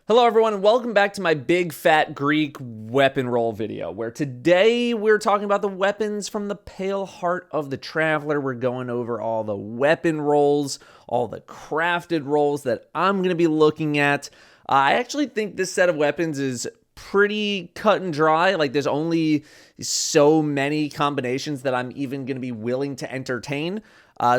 Hello everyone and welcome back to my big fat Greek weapon roll video, where today we're talking about the weapons from the Pale Heart of the Traveler. We're going over all the weapon rolls, all the crafted rolls that I'm going to be looking at. I actually think this set of weapons is pretty cut and dry. Like, there's only so many combinations that I'm even going to be willing to entertain.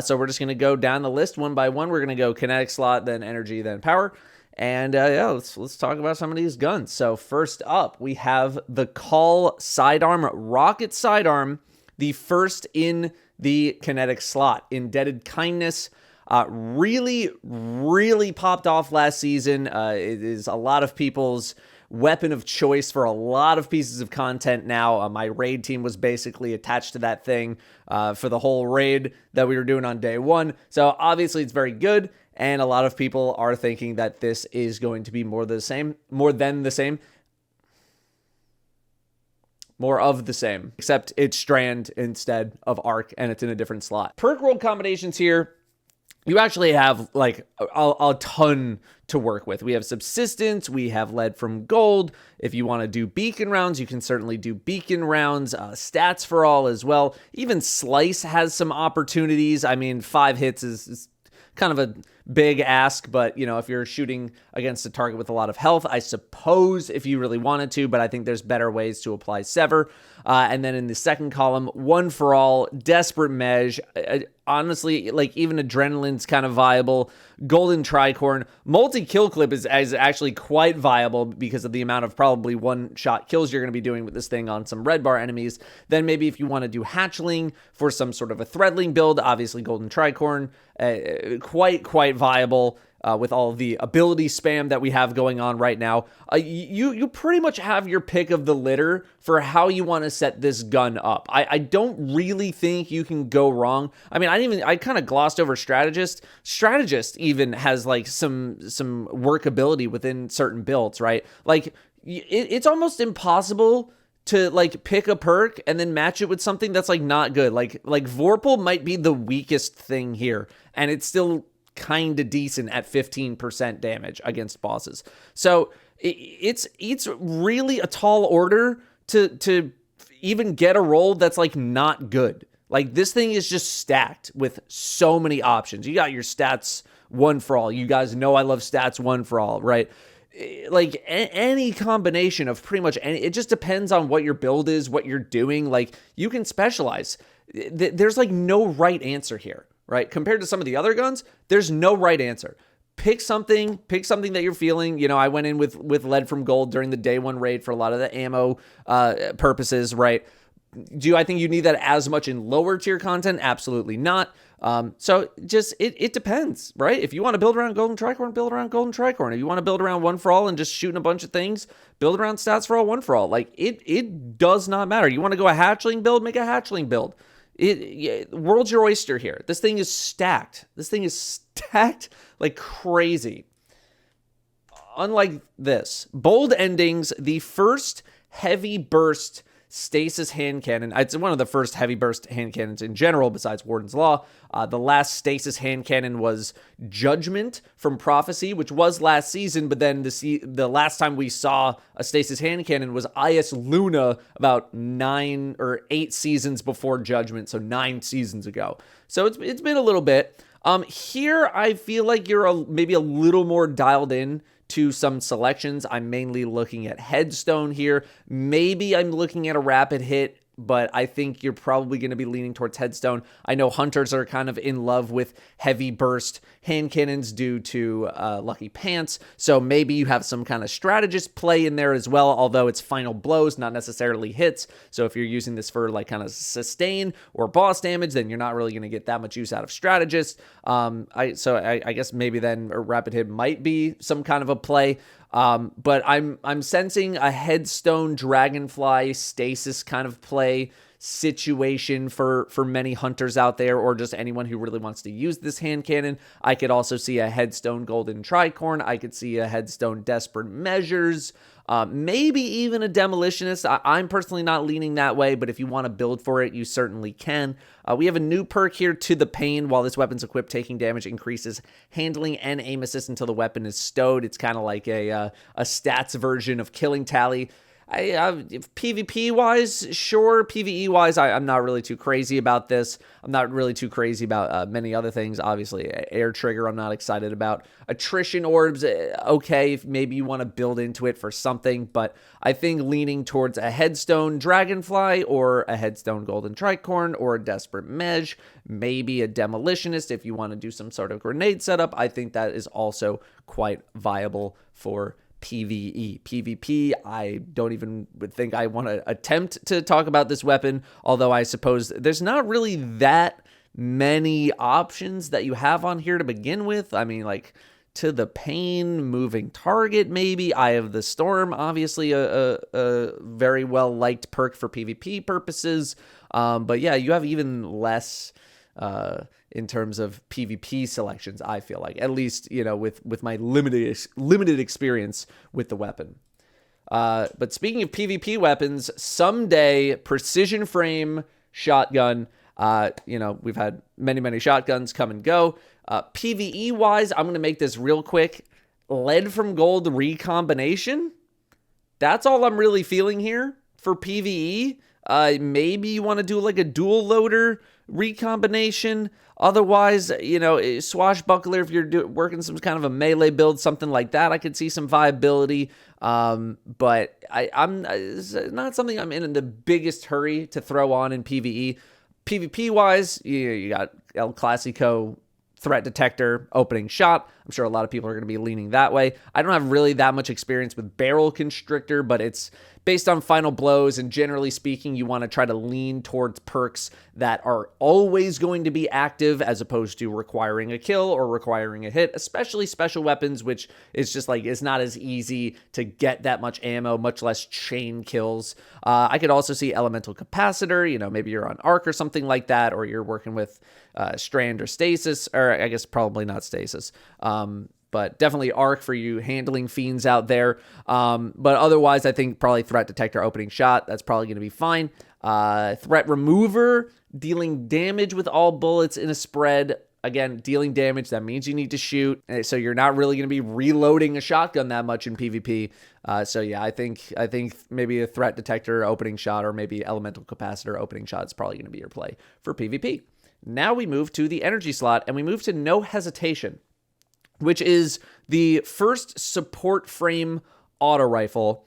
So we're just going to go down the list one by one. We're going to go kinetic slot, then energy, then power. And let's talk about some of these guns. So first up, we have the Call Sidearm Rocket Sidearm, the first in the kinetic slot. Indebted Kindness really popped off last season. It is a lot of people's weapon of choice for a lot of pieces of content now. My raid team was basically attached to that thing for the whole raid that we were doing on day one. So obviously it's very good. And a lot of people are thinking that this is going to be more of the same, except it's strand instead of arc, and it's in a different slot. Perk roll combinations here, you actually have like a ton to work with. We have subsistence, we have lead from gold. If you want to do beacon rounds, you can certainly do beacon rounds. Stats for all as well. Even slice has some opportunities. I mean, 5 hits is kind of a big ask, but you know, if you're shooting against a target with a lot of health, I suppose if you really wanted to, but I think there's better ways to apply sever. And then in the second column, one for all, desperate mesh. Honestly, like even adrenaline's kind of viable. Golden tricorn, multi-kill clip is actually quite viable because of the amount of probably one-shot kills you're going to be doing with this thing on some red bar enemies. Then maybe if you want to do hatchling for some sort of a threadling build, obviously golden tricorn, quite viable. With all the ability spam that we have going on right now, you pretty much have your pick of the litter for how you want to set this gun up. I don't really think you can go wrong. I mean, I kind of glossed over strategist. Strategist even has like some workability within certain builds, right? Like it's almost impossible to like pick a perk and then match it with something that's like not good. Like Vorpal might be the weakest thing here, and it's still kind of decent at 15% damage against bosses. So it's really a tall order to even get a roll that's like not good. Like this thing is just stacked with so many options. You got your stats one for all. You guys know I love stats one for all, right? Like any combination of pretty much any, it just depends on what your build is, what you're doing. Like you can specialize. There's like no right answer here. Right? Compared to some of the other guns, there's no right answer. Pick something that you're feeling. You know, I went in with lead from gold during the day one raid for a lot of the ammo purposes, right? Do I think you need that as much in lower tier content? Absolutely not. So just, it depends, right? If you want to build around golden tricorn, build around golden tricorn. If you want to build around one for all and just shooting a bunch of things, build around stats for all, one for all. Like it does not matter. You want to go a hatchling build, make a hatchling build. World's your oyster here. This thing is stacked. Like crazy. Unlike this, bold endings, the first heavy burst stasis hand cannon. It's one of the first heavy burst hand cannons in general, besides Warden's Law. The last stasis hand cannon was Judgment from Prophecy, which was last season, but then the last time we saw a stasis hand cannon was IS Luna about 9 or 8 seasons before Judgment, so 9 seasons ago. So it's been a little bit. Here, I feel like you're maybe a little more dialed in to some selections. I'm mainly looking at Headstone here. Maybe I'm looking at a rapid hit, but I think you're probably going to be leaning towards Headstone. I know hunters are kind of in love with heavy burst hand cannons due to Lucky Pants, so maybe you have some kind of strategist play in there as well, although it's final blows, not necessarily hits. So if you're using this for like kind of sustain or boss damage, then you're not really going to get that much use out of strategist. I guess maybe then a rapid hit might be some kind of a play. But I'm sensing a Headstone Dragonfly stasis kind of play situation for many hunters out there, or just anyone who really wants to use this hand cannon. I could also see a Headstone Golden Tricorn. I could see a Headstone Desperate Measures. Maybe even a Demolitionist. I'm personally not leaning that way, but if you want to build for it, you certainly can. We have a new perk here, To the Pain. While this weapon's equipped, taking damage increases handling and aim assist until the weapon is stowed. It's kind of like a stats version of Killing Tally. PvP-wise, sure. PvE-wise, I'm not really too crazy about this. I'm not really too crazy about many other things. Obviously, Air Trigger, I'm not excited about. Attrition Orbs, okay, if maybe you want to build into it for something, but I think leaning towards a Headstone Dragonfly or a Headstone Golden Tricorn or a Desperate Mesh, maybe a Demolitionist if you want to do some sort of grenade setup. I think that is also quite viable for PvE. PvP, I don't even think I want to attempt to talk about this weapon, although I suppose there's not really that many options that you have on here to begin with. I mean, like, To the Pain, Moving Target, maybe. Eye of the Storm, obviously a very well-liked perk for PvP purposes. But yeah, you have even less in terms of PvP selections, I feel like, at least, you know, with my limited experience with the weapon. But speaking of PvP weapons, someday Precision Frame Shotgun, you know, we've had many shotguns come and go. PvE wise, I'm going to make this real quick. Lead from Gold Recombination. That's all I'm really feeling here for PvE. Maybe you want to do like a dual loader recombination. Otherwise, you know, Swashbuckler, if you're working some kind of a melee build, something like that, I could see some viability. But it's not something I'm in the biggest hurry to throw on in PvE. PvP-wise, you got El Clasico Threat Detector, Opening Shot. I'm sure a lot of people are going to be leaning that way. I don't have really that much experience with Barrel Constrictor, but it's based on Final Blows, and generally speaking, you want to try to lean towards perks that are always going to be active as opposed to requiring a kill or requiring a hit, especially special weapons, which is just like, it's not as easy to get that much ammo, much less chain kills. I could also see Elemental Capacitor, you know, maybe you're on Arc or something like that, or you're working with Strand or Stasis, or I guess probably not Stasis. But definitely Arc for you handling fiends out there. But otherwise, I think probably Threat Detector, Opening Shot, that's probably going to be fine. Threat Remover, dealing damage with all bullets in a spread. Again, dealing damage, that means you need to shoot. So you're not really going to be reloading a shotgun that much in PvP. So yeah, I think maybe a Threat Detector, Opening Shot, or maybe Elemental Capacitor, Opening Shot is probably going to be your play for PvP. Now we move to the energy slot, and we move to No Hesitation, which is the first support frame auto rifle.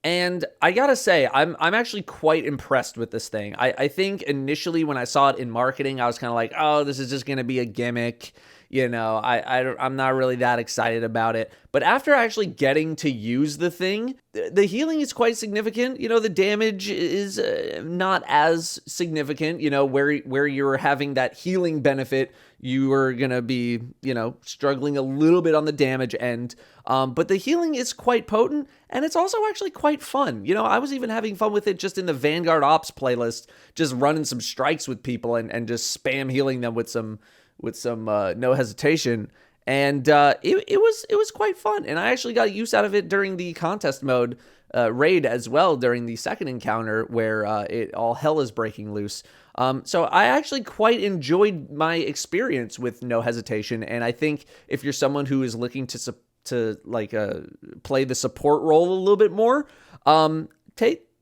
And I gotta say, I'm actually quite impressed with this thing. I think initially when I saw it in marketing, I was kind of like, oh, this is just gonna be a gimmick. You know, I'm not really that excited about it. But after actually getting to use the thing, the healing is quite significant. You know, the damage is not as significant. You know, where you're having that healing benefit, you are going to be, you know, struggling a little bit on the damage end. But the healing is quite potent, and it's also actually quite fun. You know, I was even having fun with it just in the Vanguard Ops playlist, just running some strikes with people and just spam healing them with some No Hesitation. And it was quite fun. And I actually got use out of it during the contest mode raid as well, during the second encounter where all hell is breaking loose. So I actually quite enjoyed my experience with No Hesitation. And I think if you're someone who is looking to play the support role a little bit more,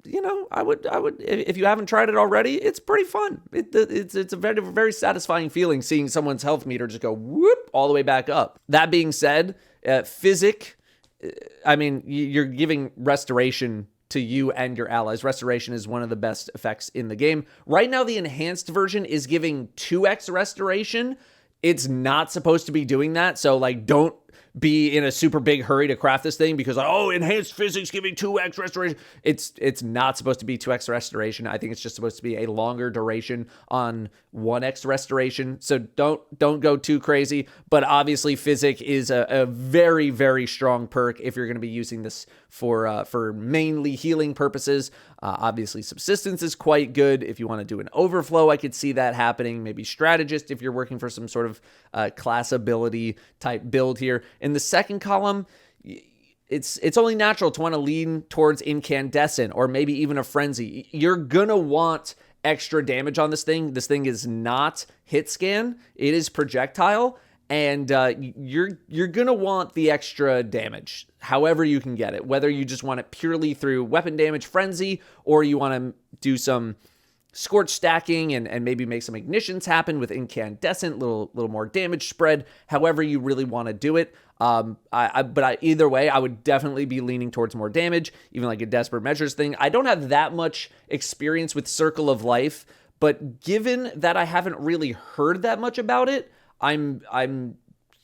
you know, I would, if you haven't tried it already, it's pretty fun. It's a very, very satisfying feeling seeing someone's health meter just go whoop all the way back up. That being said, Physic, I mean, you're giving restoration to you and your allies. Restoration is one of the best effects in the game. Right now, the enhanced version is giving 2x restoration. It's not supposed to be doing that. So, like, don't be in a super big hurry to craft this thing because, oh, enhanced physics giving 2x restoration. It's not supposed to be 2x restoration. I think it's just supposed to be a longer duration on 1x restoration. So don't go too crazy. But obviously, physic is a very, very strong perk if you're going to be using this for mainly healing purposes. Obviously, subsistence is quite good. If you want to do an overflow, I could see that happening. Maybe strategist if you're working for some sort of class ability type build here. In the second column, it's only natural to want to lean towards incandescent or maybe even a frenzy. You're gonna want extra damage on this thing. This thing is not hit scan. It is projectile. And you're going to want the extra damage, however you can get it, whether you just want it purely through weapon damage frenzy, or you want to do some scorch stacking and maybe make some ignitions happen with incandescent, little more damage spread, however you really want to do it. Either way, I would definitely be leaning towards more damage, even like a desperate measures thing. I don't have that much experience with Circle of Life, but given that I haven't really heard that much about it, I'm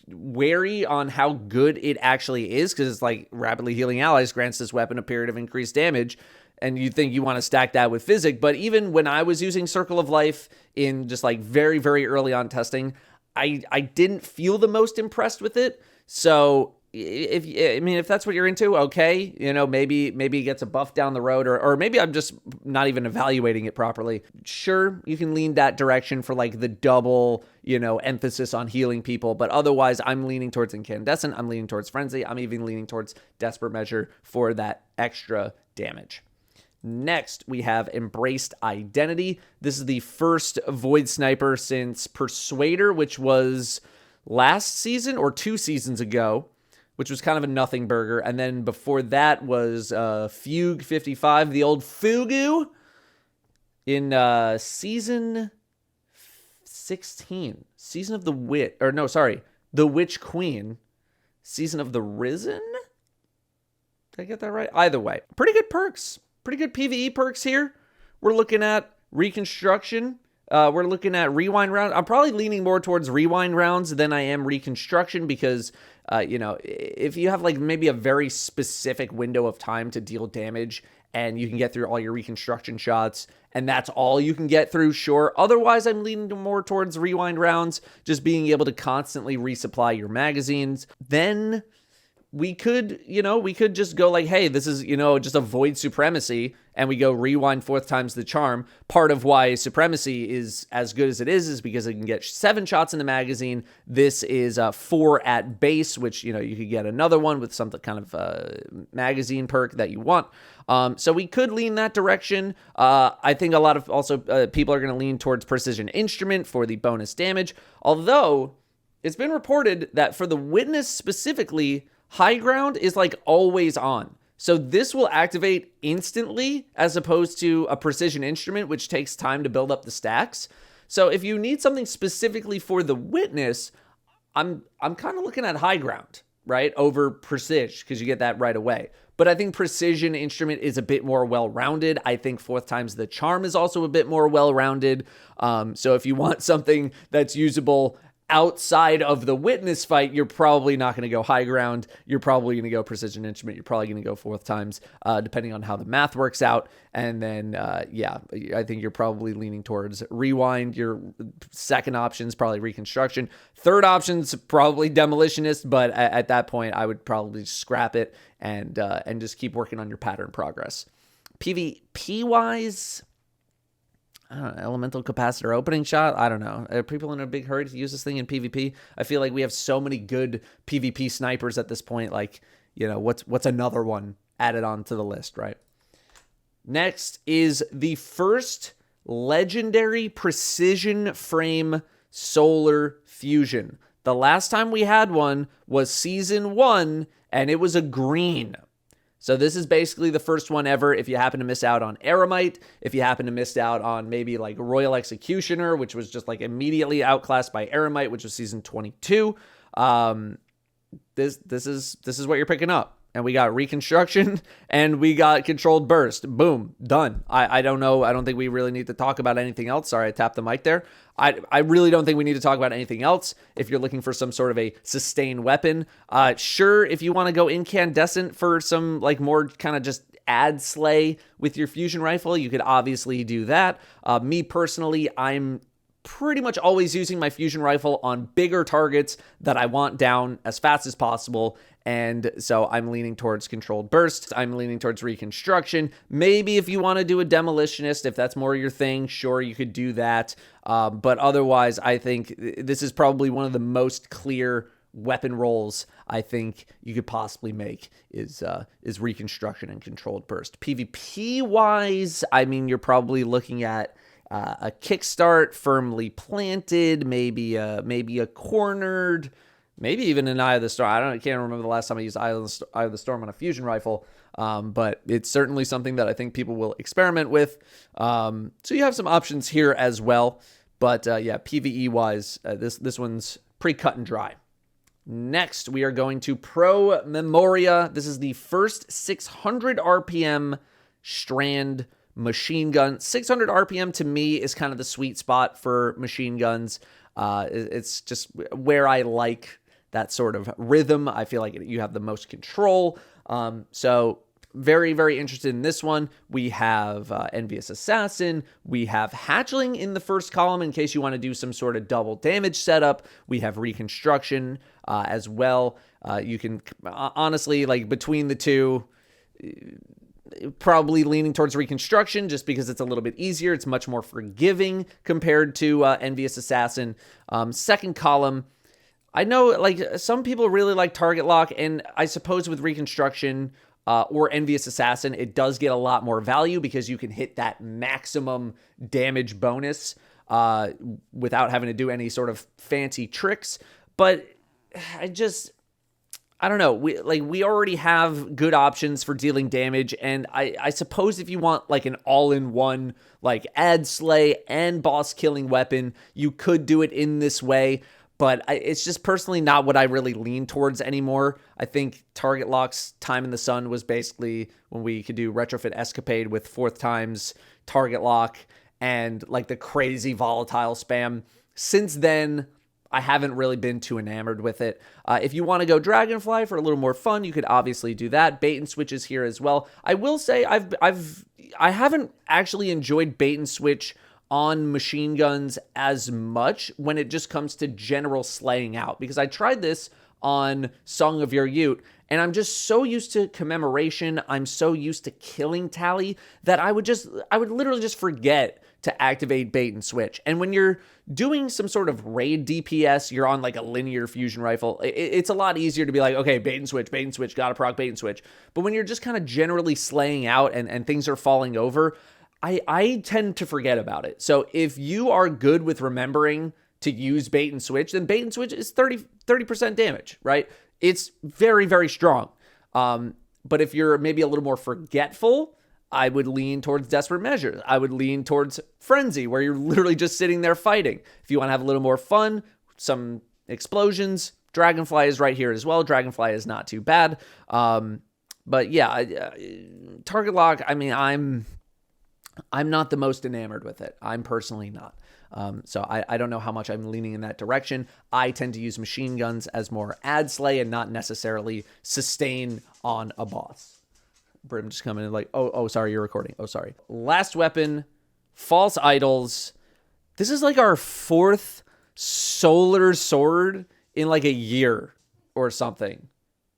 wary on how good it actually is, because it's like rapidly healing allies grants this weapon a period of increased damage, and you think you want to stack that with physic. But even when I was using Circle of Life in just like very, very early on testing, I didn't feel the most impressed with it. So if that's what you're into, okay, maybe it gets a buff down the road, or maybe I'm just not even evaluating it properly. Sure, you can lean that direction for like the double, emphasis on healing people, but otherwise I'm leaning towards incandescent, I'm leaning towards frenzy, I'm even leaning towards desperate measure for that extra damage. Next, we have Embraced Identity. This is the first Void Sniper since Persuader, which was last season or 2 seasons ago, which was kind of a nothing burger. And then before that was Fugue 55, the old Fugu, in season 16. Season of the Witch, The Witch Queen. Season of the Risen? Did I get that right? Either way, pretty good perks. Pretty good PvE perks here. We're looking at Reconstruction. We're looking at Rewind rounds. I'm probably leaning more towards Rewind rounds than I am Reconstruction because, if you have like maybe a very specific window of time to deal damage and you can get through all your Reconstruction shots and that's all you can get through, sure. Otherwise, I'm leaning more towards Rewind rounds, just being able to constantly resupply your magazines. Then we could just go like, hey, this is, just a Void Supremacy, and we go Rewind 4th times the charm. Part of why Supremacy is as good as it is because it can get 7 shots in the magazine. This is 4 at base, which, you could get another one with some kind of magazine perk that you want. So we could lean that direction. I think a lot of also people are going to lean towards Precision Instrument for the bonus damage. Although it's been reported that for the Witness specifically, High Ground is like always on. So this will activate instantly as opposed to a Precision Instrument, which takes time to build up the stacks. So if you need something specifically for the Witness, I'm kind of looking at High Ground, right? Over Precision, because you get that right away. But I think Precision Instrument is a bit more well-rounded. I think 4th times the charm is also a bit more well-rounded. So if you want something that's usable outside of the Witness fight, you're probably not going to go High Ground. You're probably going to go Precision Instrument. You're probably going to go 4th times, depending on how the math works out. And then, I think you're probably leaning towards Rewind. Your second option is probably Reconstruction. Third option's probably Demolitionist, but at that point, I would probably scrap it and just keep working on your pattern progress. PvP-wise, I don't know, Elemental Capacitor Opening Shot? I don't know. Are people in a big hurry to use this thing in PvP? I feel like we have so many good PvP snipers at this point. Like, what's another one added on to the list, right? Next is the first legendary Precision Frame Solar Fusion. The last time we had one was Season 1, and it was a green. So this is basically the first one ever. If you happen to miss out on Eremite, if you happen to miss out on maybe like Royal Executioner, which was just like immediately outclassed by Eremite, which was season 22, this is what you're picking up. and we got reconstruction, and we got controlled burst. Boom, done. I don't know. I don't think we really need to talk about anything else. Sorry, I tapped the mic there. I really don't think we need to talk about anything else. If you're looking for some sort of a sustained weapon, sure, if you want to go incandescent for some like more kind of just ad slay with your fusion rifle, you could obviously do that. Me personally, I'm pretty much always using my fusion rifle on bigger targets that I want down as fast as possible. And so I'm leaning towards controlled burst. I'm leaning towards reconstruction. Maybe if you want to do a demolitionist, if that's more your thing, sure, you could do that. But otherwise, I think this is probably one of the most clear weapon rolls I think you could possibly make is reconstruction and controlled burst. PvP wise, I mean, you're probably looking at a kickstart, firmly planted, maybe a cornered, maybe even an Eye of the Storm. I can't remember the last time I used Eye of the Storm on a fusion rifle, but it's certainly something that I think people will experiment with. So you have some options here as well. But yeah, PvE wise, this one's pretty cut and dry. Next, we are going to Pro Memoria. This is the first 600 RPM strand machine gun. 600 RPM to me is kind of the sweet spot for machine guns. It's just where I like that sort of rhythm. I feel like you have the most control. So very, very interested in this one. We have Envious Assassin. We have Hatchling in the first column in case you want to do some sort of double damage setup. We have Reconstruction as well. You can honestly, like between the two, probably leaning towards Reconstruction just because it's a little bit easier. It's much more forgiving compared to Envious Assassin. Second column, I know like some people really like Target Lock, and I suppose with Reconstruction or Envious Assassin, it does get a lot more value because you can hit that maximum damage bonus without having to do any sort of fancy tricks. But I don't know. We already have good options for dealing damage, and I suppose if you want like an all-in-one like ad slay and boss killing weapon, you could do it in this way. But it's just personally not what I really lean towards anymore. I think Target Lock's time in the sun was basically when we could do Retrofit Escapade with 4th times Target Lock and like the crazy volatile spam. Since then, I haven't really been too enamored with it. If you want to go Dragonfly for a little more fun, you could obviously do that. Bait and switch is here as well. I will say I haven't actually enjoyed bait and switch on machine guns as much when it just comes to general slaying out, because I tried this on Song of Your Ute, and I'm just so used to commemoration, I'm so used to killing tally that I would literally just forget to activate bait and switch. And when you're doing some sort of raid DPS, you're on like a linear fusion rifle, it's a lot easier to be like, okay, bait and switch, gotta proc bait and switch. But when you're just kind of generally slaying out and things are falling over, I tend to forget about it. So if you are good with remembering to use bait and switch, then bait and switch is 30% damage, right? It's very, very strong. But if you're maybe a little more forgetful, I would lean towards Desperate Measures. I would lean towards Frenzy, where you're literally just sitting there fighting. If you want to have a little more fun, some explosions, Dragonfly is right here as well. Dragonfly is not too bad. But yeah, Target Lock, I mean, I'm not the most enamored with it. I'm personally not. So I don't know how much I'm leaning in that direction. I tend to use machine guns as more ad slay and not necessarily sustain on a boss. Brim just coming in like, oh, sorry, you're recording. Oh, sorry. Last weapon, False Idols. This is like our 4th solar sword in like a year or something.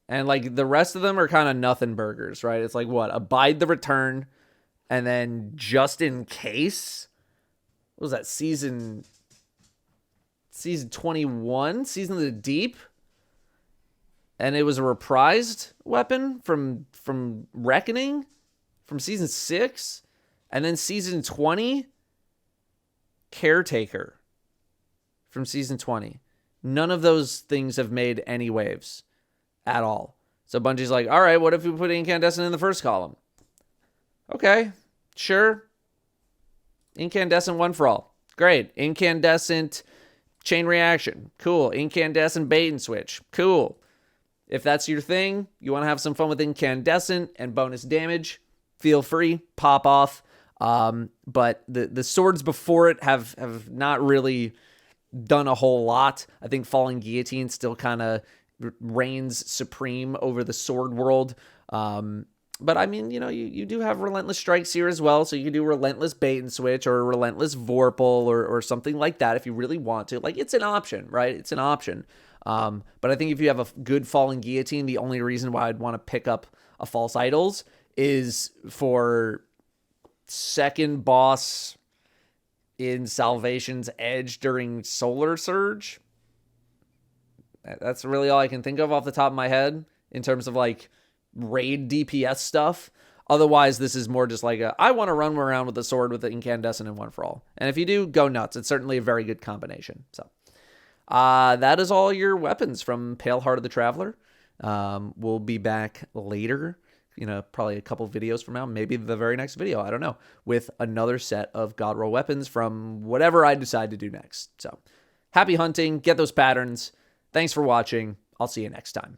And like the rest of them are kind of nothing burgers, right? It's like what? Abide the Return. And then Just in Case. What was that? Season 21? Season of the Deep? And it was a reprised weapon from Reckoning from season 6. And then season 20, Caretaker from season 20. None of those things have made any waves at all. So Bungie's like, all right, what if we put Incandescent in the first column? Okay, sure. Incandescent One for All. Great. Incandescent Chain Reaction. Cool. Incandescent Bait and Switch. Cool. If that's your thing, you want to have some fun with incandescent and bonus damage, feel free, pop off. But the swords before it have not really done a whole lot. I think Falling Guillotine still kind of reigns supreme over the sword world. But I mean, you do have Relentless Strikes here as well. So you can do Relentless Bait and Switch or Relentless Vorpal or something like that if you really want to. Like, it's an option, right? It's an option. But I think if you have a good Falling Guillotine, the only reason why I'd want to pick up a False Idols is for second boss in Salvation's Edge during Solar Surge. That's really all I can think of off the top of my head in terms of like raid DPS stuff. Otherwise, this is more just like I want to run around with the sword with the incandescent and one for all. And if you do, go nuts. It's certainly a very good combination. So that is all your weapons from Pale Heart of the Traveler. We'll be back later, probably a couple videos from now, maybe the very next video, I don't know, with another set of God Roll weapons from whatever I decide to do next. So happy hunting, get those patterns. Thanks for watching. I'll see you next time.